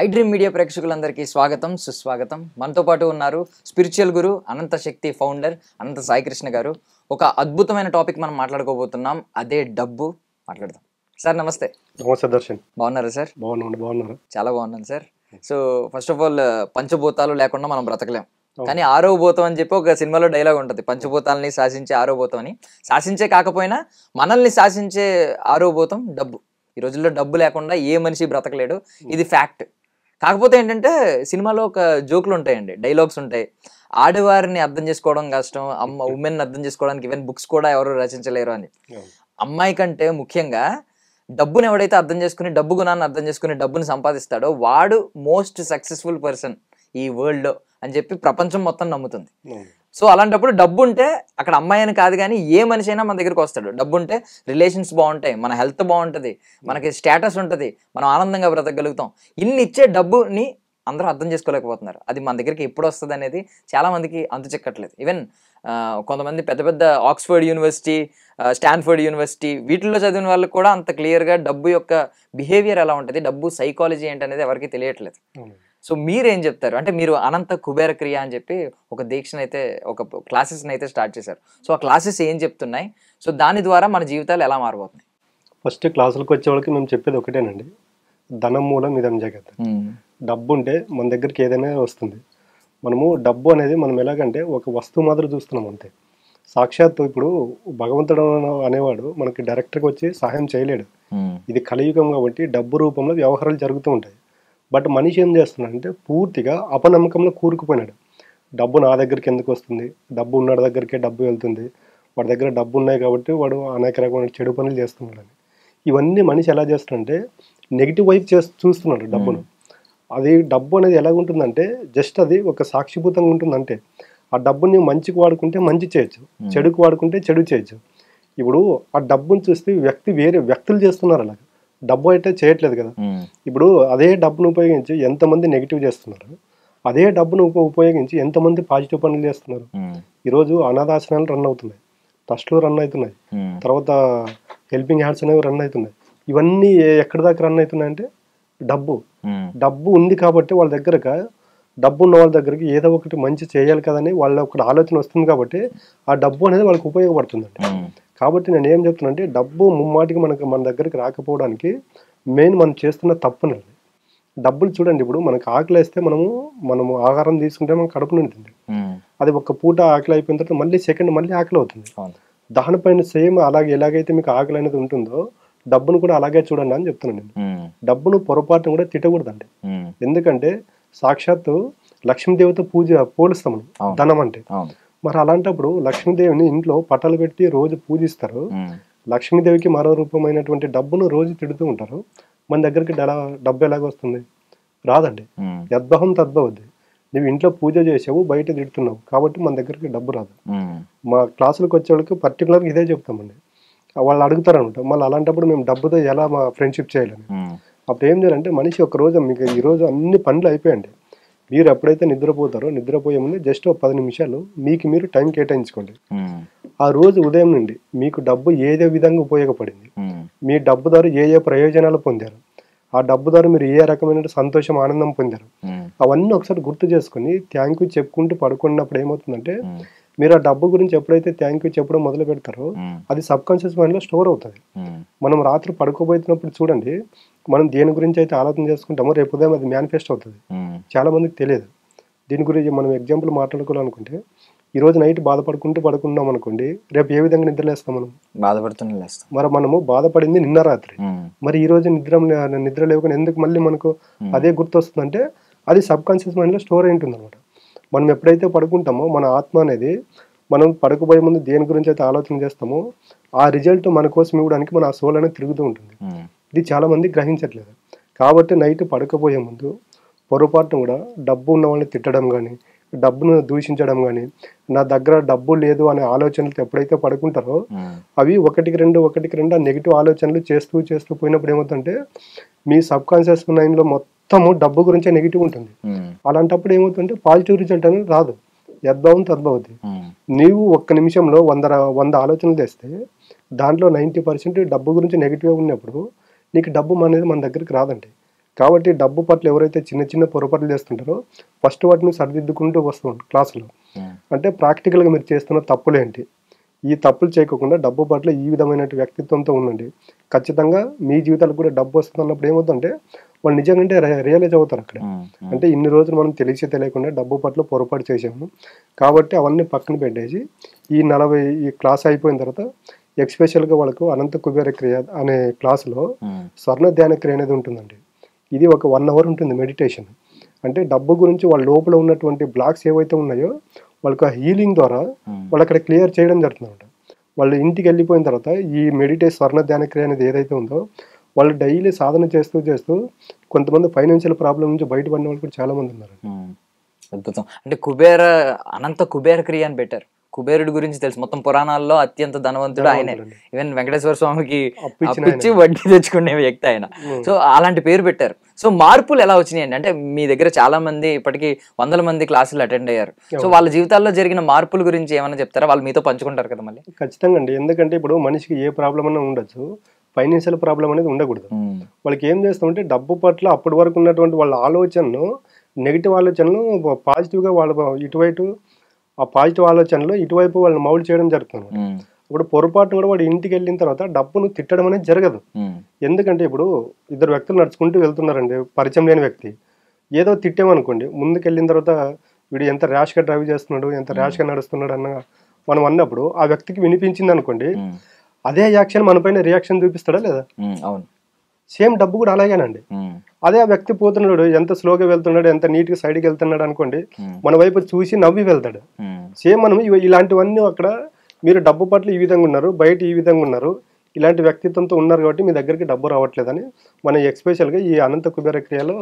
I dream media ప్రేక్షకులందరికీ స్వాగతం సుస్వాగతం. మనతో పాటు ఉన్నారు స్పిరిచువల్ గురు అనంత శక్తి ఫౌండర్ అనంత సాయికృష్ణ గారు. ఒక అద్భుతమైన టాపిక్ మనం మాట్లాడుకోబోతున్నాం, అదే డబ్బు. మాట్లాడదాం. సార్ నమస్తే. నమస్తే దర్శన్. బాగున్నారా సార్? బాగున్నారా? చాలా బాగున్నాను sir. So first of all, పంచభూతాలు లేకుండా మనం బ్రతకలేం. కానీ ఆరో భూతం అని చెప్పి ఒక సినిమాలో డైలాగ్ ఉంటుంది, పంచభూతాలని శాసించే ఆరో భూతం అని. శాసించే కాకపోయినా మనల్ని శాసించే ఆరో భూతం డబ్బు. ఈ రోజుల్లో డబ్బు లేకుండా ఏ మనిషి బ్రతకలేడు, ఇది ఫ్యాక్ట్. కాకపోతే ఏంటంటే సినిమాలో ఒక జోకులు ఉంటాయండి, డైలాగ్స్ ఉంటాయి. ఆడవారిని అర్థం చేసుకోవడం కష్టం, ఉమెన్ అర్థం చేసుకోవడానికి ఈవెన్ బుక్స్ కూడా ఎవరు రచించలేరు అని. అమ్మాయి కంటే ముఖ్యంగా డబ్బుని ఎవడైతే అర్థం చేసుకుని, డబ్బు గుణాన్ని అర్థం చేసుకుని డబ్బుని సంపాదిస్తాడో వాడు మోస్ట్ సక్సెస్ఫుల్ పర్సన్ ఈ వరల్డ్ అని చెప్పి ప్రపంచం మొత్తం నమ్ముతుంది. సో అలాంటప్పుడు డబ్బు ఉంటే అక్కడ అమ్మాయి అని కాదు కానీ ఏ మనిషి అయినా మన దగ్గరికి వస్తాడు. డబ్బు ఉంటే రిలేషన్స్ బాగుంటాయి, మన హెల్త్ బాగుంటుంది, మనకి స్టేటస్ ఉంటుంది, మనం ఆనందంగా బ్రతకగలుగుతాం. ఇన్ని ఇచ్చే డబ్బుని అందరూ అర్థం చేసుకోలేకపోతున్నారు. అది మన దగ్గరికి ఎప్పుడు వస్తుంది అనేది చాలా మందికి అంతు చిక్కట్లేదు. ఈవెన్ కొంతమంది పెద్ద పెద్ద ఆక్స్ఫర్డ్ యూనివర్సిటీ, స్టాన్ఫర్డ్ యూనివర్సిటీ వీటిల్లో చదివిన వాళ్ళకి కూడా అంత క్లియర్గా డబ్బు యొక్క బిహేవియర్ ఎలా ఉంటుంది, డబ్బు సైకాలజీ ఏంటి అనేది ఎవరికి తెలియట్లేదు. సో మీరేం చెప్తారు? అంటే మీరు అనంత కుబేర క్రియ అని చెప్పి ఒక దీక్షను అయితే, ఒక క్లాసెస్ని అయితే స్టార్ట్ చేశారు. సో ఆ క్లాసెస్ ఏం చెప్తున్నాయి, సో దాని ద్వారా మన జీవితాలు ఎలా మారిపోతున్నాయి? ఫస్ట్ క్లాసులకు వచ్చే వాళ్ళకి మేము చెప్పేది ఒకటేనండి, ధనం మూలం ఇదం జగత్. డబ్బు ఉంటే మన దగ్గరికి ఏదైనా వస్తుంది. మనము డబ్బు అనేది మనం ఎలాగంటే ఒక వస్తువు మాదిరి చూస్తున్నాం అంతే. సాక్షాత్తు ఇప్పుడు భగవంతుడు అనేవాడు మనకి డైరెక్ట్గా వచ్చి సహాయం చేయలేడు. ఇది కలియుగం కాబట్టి డబ్బు రూపంలో వ్యవహారాలు జరుగుతూ ఉంటాయి. బట్ మనిషి ఏం చేస్తున్నాడంటే పూర్తిగా అపనమ్మకంలో కూరుకుపోయినాడు. డబ్బు నా దగ్గరికి ఎందుకు వస్తుంది, డబ్బు ఉన్నాడు దగ్గరికే డబ్బు వెళ్తుంది, వాడి దగ్గర డబ్బు ఉన్నాయి కాబట్టి వాడు అనేక రకమైన చెడు పనులు చేస్తున్నాడని. ఇవన్నీ మనిషి ఎలా చేస్తున్నాడంటే నెగిటివ్ వైపు చూస్తున్నాడు డబ్బును. అది డబ్బు అనేది ఎలాగుంటుందంటే జస్ట్ అది ఒక సాక్షిభూతంగా ఉంటుందంటే, ఆ డబ్బుని మంచికి వాడుకుంటే మంచి చేయొచ్చు, చెడుకు వాడుకుంటే చెడు చేయొచ్చు. ఇప్పుడు ఆ డబ్బుని చూస్తే వేరే వ్యక్తులు చేస్తున్నారు అలాగా, డబ్బు అయితే చేయట్లేదు కదా. ఇప్పుడు అదే డబ్బును ఉపయోగించి ఎంతమంది నెగిటివ్ చేస్తున్నారు, అదే డబ్బును ఉపయోగించి ఎంతమంది పాజిటివ్ పనులు చేస్తున్నారు. ఈరోజు అనాథాశ్రమాలు రన్ అవుతున్నాయి, ట్రస్ట్లు రన్ అవుతున్నాయి, తర్వాత హెల్పింగ్ హ్యాండ్స్ అనేవి రన్ అవుతున్నాయి. ఇవన్నీ ఎక్కడి దాకా రన్ అవుతున్నాయి అంటే డబ్బు ఉంది కాబట్టి వాళ్ళ దగ్గరగా, డబ్బు ఉన్న వాళ్ళ దగ్గరికి ఏదో ఒకటి మంచి చేయాలి కదని వాళ్ళ ఒక ఆలోచన వస్తుంది కాబట్టి ఆ డబ్బు అనేది వాళ్ళకి ఉపయోగపడుతుందండి. కాబట్టి నేను ఏం చెప్తున్నా అంటే డబ్బు ముమ్మాటికి మన దగ్గరికి రాకపోవడానికి మెయిన్ మనం చేస్తున్న తప్పునండి. డబ్బులు చూడండి, ఇప్పుడు మనకు ఆకలి వేస్తే మనము ఆహారం తీసుకుంటే మనకు కడుపు నిండుతుంది. అది ఒక పూట ఆకలి అయిపోయిన తర్వాత మళ్ళీ సెకండ్ మళ్ళీ ఆకలి అవుతుంది. దానిపైన సేమ్ అలాగే ఎలాగైతే మీకు ఆకలి అనేది ఉంటుందో డబ్బును కూడా అలాగే చూడండి అని చెప్తున్నాను నేను. డబ్బును పొరపాటును కూడా తిట్టకూడదండి. ఎందుకంటే సాక్షాత్తు లక్ష్మీదేవితో పోలుస్తాం ధనం అంటే. మరి అలాంటప్పుడు లక్ష్మీదేవిని ఇంట్లో పటాలు పెట్టి రోజు పూజిస్తారు, లక్ష్మీదేవికి మరో రూపమైనటువంటి డబ్బును రోజు తిడుతూ ఉంటారు. మన దగ్గరికి డబ్బు ఎలాగ వస్తుంది? రాదండి. యద్భవం తద్భవద్ది. నువ్వు ఇంట్లో పూజ చేసావు, బయట తిడుతున్నావు కాబట్టి మన దగ్గరికి డబ్బు రాదు. మా క్లాసులకు వచ్చే వాళ్ళకి పర్టికులర్గా ఇదే చెప్తామండి. వాళ్ళు అడుగుతారు అనమాట, మళ్ళీ అలాంటప్పుడు మేము డబ్బుతో ఎలా మా ఫ్రెండ్షిప్ చేయాలని. అప్పుడు ఏం చేయాలంటే మనిషి ఒక రోజు మీకు ఈరోజు అన్ని పనులు అయిపోయండి, మీరు ఎప్పుడైతే నిద్రపోతారో నిద్రపోయే ముందు జస్ట్ ఒక 10 నిమిషాలు మీకు మీరు టైం కేటాయించుకోండి. ఆ రోజు ఉదయం నుండి మీకు డబ్బు ఏదే విధంగా ఉపయోగపడింది, మీ డబ్బు ద్వారా ఏ ప్రయోజనాలు పొందారు, ఆ డబ్బు ద్వారా మీరు ఏ రకమైన సంతోషం ఆనందం పొందారు, అవన్నీ ఒకసారి గుర్తు చేసుకుని థ్యాంక్ యూ చెప్పుకుంటూ పడుకున్నప్పుడు ఏమవుతుందంటే మీరు ఆ డబ్బు గురించి ఎప్పుడైతే థ్యాంక్ యూ చెప్పడం మొదలు పెడతారో అది సబ్ కాన్షియస్ మైండ్లో స్టోర్ అవుతుంది. మనం రాత్రి పడుకోబోతున్నప్పుడు చూడండి, మనం దేని గురించి అయితే ఆలోచన చేసుకుంటామో రేపు ఉదయం అది మేనిఫెస్ట్ అవుతుంది. చాలా మందికి తెలియదు. దీని గురించి మనం ఎగ్జాంపుల్ మాట్లాడుకోవాలనుకుంటే, ఈరోజు నైట్ బాధపడుకుంటూ పడుకున్నాం అనుకోండి, రేపు ఏ విధంగా నిద్రలేస్తాం? మనం బాధపడుతూనే లేస్తాం. మరి మనము బాధపడింది నిన్న రాత్రి, మరి ఈ రోజు నిద్ర లేకుండా ఎందుకు మళ్ళీ మనకు అదే గుర్తొస్తుందంటే అది సబ్ కాన్షియస్ మైండ్లో స్టోర్ అయి ఉంటుంది అనమాట. మనం ఎప్పుడైతే పడుకుంటామో మన ఆత్మ అనేది మనం పడుకోబోయే ముందు దేని గురించి అయితే ఆలోచన చేస్తామో ఆ రిజల్ట్ మన కోసం ఇవ్వడానికి మన ఆ సోల్ అనేది తిరుగుతూ ఉంటుంది. ఇది చాలా మంది గ్రహించట్లేదు. కాబట్టి నైట్ పడుకోబోయే ముందు పొరపాటును కూడా డబ్బు ఉన్న వాళ్ళని తిట్టడం కానీ, డబ్బును దూషించడం కానీ, నా దగ్గర డబ్బు లేదు అనే ఆలోచనలు ఎప్పుడైతే పడుకుంటారో అవి ఒకటికి రెండు నెగిటివ్ ఆలోచనలు చేస్తూ పోయినప్పుడు ఏమవుతుందంటే మీ సబ్ కాన్షియస్ మైండ్లో మొత్తము డబ్బు గురించే నెగిటివ్ ఉంటుంది. అలాంటప్పుడు ఏమవుతుందంటే పాజిటివ్ రిజల్ట్ అనేది రాదు. యద్భవం తద్భవతి. నీవు ఒక్క నిమిషంలో 100 ఆలోచనలు తెస్తే దాంట్లో 90% డబ్బు గురించి నెగిటివ్ ఉన్నప్పుడు నీకు డబ్బు అనేది మన దగ్గరికి రాదండి. కాబట్టి డబ్బు పట్ల ఎవరైతే చిన్న చిన్న పొరపాట్లు చేస్తుంటారో ఫస్ట్ వాటిని సరిదిద్దుకుంటూ వస్తాం క్లాసులో. అంటే ప్రాక్టికల్గా మీరు చేస్తున్న తప్పులేంటి, ఈ తప్పులు చేయకుండా డబ్బు పట్ల ఈ విధమైన వ్యక్తిత్వంతో ఉండండి. ఖచ్చితంగా మీ జీవితాలకు కూడా డబ్బు వస్తుంది అన్నప్పుడు ఏమవుతుందంటే వాళ్ళు నిజంగా రియలైజ్ అవుతారు అక్కడ. అంటే ఇన్ని రోజులు మనం తెలియకుండా డబ్బు పట్ల పొరపాటు చేసాము కాబట్టి అవన్నీ పక్కన పెట్టేసి ఈ క్లాస్ అయిపోయిన తర్వాత ఎక్స్పెషల్గా వాళ్ళకు అనంత కుబేర క్రియ అనే క్లాసులో స్వర్ణ ధ్యాన క్రియ అనేది ఉంటుందండి. ఇది ఒక 1 hour ఉంటుంది మెడిటేషన్. అంటే డబ్బు గురించి వాళ్ళ లోపల ఉన్నటువంటి బ్లాక్స్ ఏవైతే ఉన్నాయో వాళ్ళకి ఆ హీలింగ్ ద్వారా వాళ్ళు అక్కడ క్లియర్ చేయడం జరుగుతుందన్నమాట. వాళ్ళు ఇంటికి వెళ్ళిపోయిన తర్వాత ఈ స్వర్ణ ధ్యాన క్రియ అనేది ఏదైతే ఉందో వాళ్ళు డైలీ సాధన చేస్తూ కొంతమంది ఫైనాన్షియల్ ప్రాబ్లం నుంచి బయటపడిన వాళ్ళు కూడా చాలా మంది ఉన్నారు. అద్భుతం. అంటే అనంత కుబేర క్రియ అని పెట్టారు. కుబేరుడి గురించి తెలుసు, మొత్తం పురాణాల్లో అత్యంత ధనవంతుడు ఆయనే. ఈవెన్ వెంకటేశ్వర స్వామికి అప్పిచ్చి వడ్డీ తెచ్చుకునే వ్యక్తి ఆయన. సో అలాంటి పేరు పెట్టారు. సో మార్పులు ఎలా వచ్చినాయండి? అంటే మీ దగ్గర చాలా మంది ఇప్పటికీ 100 మంది క్లాసులు అటెండ్ అయ్యారు. సో వాళ్ళ జీవితాల్లో జరిగిన మార్పుల గురించి ఏమైనా చెప్తారా? వాళ్ళు మీతో పంచుకుంటారు కదా మళ్ళీ. ఖచ్చితంగా అండి. ఎందుకంటే ఇప్పుడు మనిషికి ఏ ప్రాబ్లం అన్నా ఉండొచ్చు, ఫైనాన్షియల్ ప్రాబ్లం అనేది ఉండకూడదు. వాళ్ళకి ఏం చేస్తామంటే డబ్బు పట్ల అప్పటి వరకు ఉన్నటువంటి వాళ్ళ ఆలోచనను, నెగిటివ్ ఆలోచనలు పాజిటివ్గా వాళ్ళ ఆ పాజిటివ్ ఆలోచనలు ఇటువైపు వాళ్ళని మౌల్డ్ చేయడం జరుగుతుంది. ఇప్పుడు పొరపాటును కూడా వాడు ఇంటికి వెళ్ళిన తర్వాత డబ్బును తిట్టడం అనేది జరగదు. ఎందుకంటే ఇప్పుడు 2 వ్యక్తులు నడుచుకుంటూ వెళ్తున్నారండి, పరిచయం లేని వ్యక్తి ఏదో తిట్టామనుకోండి, ముందుకు వెళ్ళిన తర్వాత వీడు ఎంత ర్యాష్గా డ్రైవ్ చేస్తున్నాడు, ఎంత ర్యాష్గా నడుస్తున్నాడు మనం అన్నప్పుడు ఆ వ్యక్తికి వినిపించింది అనుకోండి, అదే యాక్షన్ మన పైన రియాక్షన్ చూపిస్తాడా లేదా? అవును. సేమ్ డబ్బు కూడా అలాగేనండి. అదే ఆ వ్యక్తి పోతున్నాడు, ఎంత స్లోగా వెళ్తున్నాడు, ఎంత నీట్గా సైడ్కి వెళ్తున్నాడు అనుకోండి, మన వైపు చూసి నవ్వి వెళ్తాడు. సేమ్ మనం ఇలాంటివన్నీ అక్కడ మీరు డబ్బు పట్ల ఈ విధంగా ఉన్నారు, బయట ఈ విధంగా ఉన్నారు, ఇలాంటి వ్యక్తిత్వంతో ఉన్నారు కాబట్టి మీ దగ్గరికి డబ్బు రావట్లేదని మనం ఎక్స్పెషల్గా ఈ అనంత కుబేర క్రియలో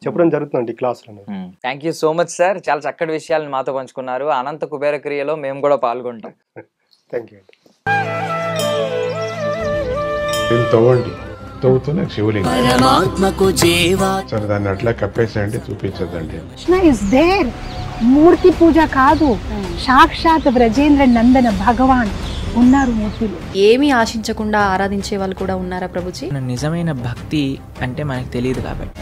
చెప్పడం జరుగుతుంది క్లాసులో. Thank you so much sir, చాలా చక్కటి విషయాలను మాతో పంచుకున్నారు. అనంత కుబేర క్రియలో మేము కూడా పాల్గొంటాం. Thank you. తవ్వుతున్న శివలింగం సరే దాన్ని అట్లా కప్పేసేయండి, చూపించదండి. Krishna is there. మూర్తి పూజ కాదు, సాక్షాత్ బ్రజేంద్ర నందన భగవాన్ ఉన్నారు మూర్తిలో. ఏమీ ఆశించకుండా ఆరాధించే వాళ్ళు కూడా ఉన్నారా ప్రభుజీ? నిజమైన భక్తి అంటే మనకు తెలియదు కాబట్టి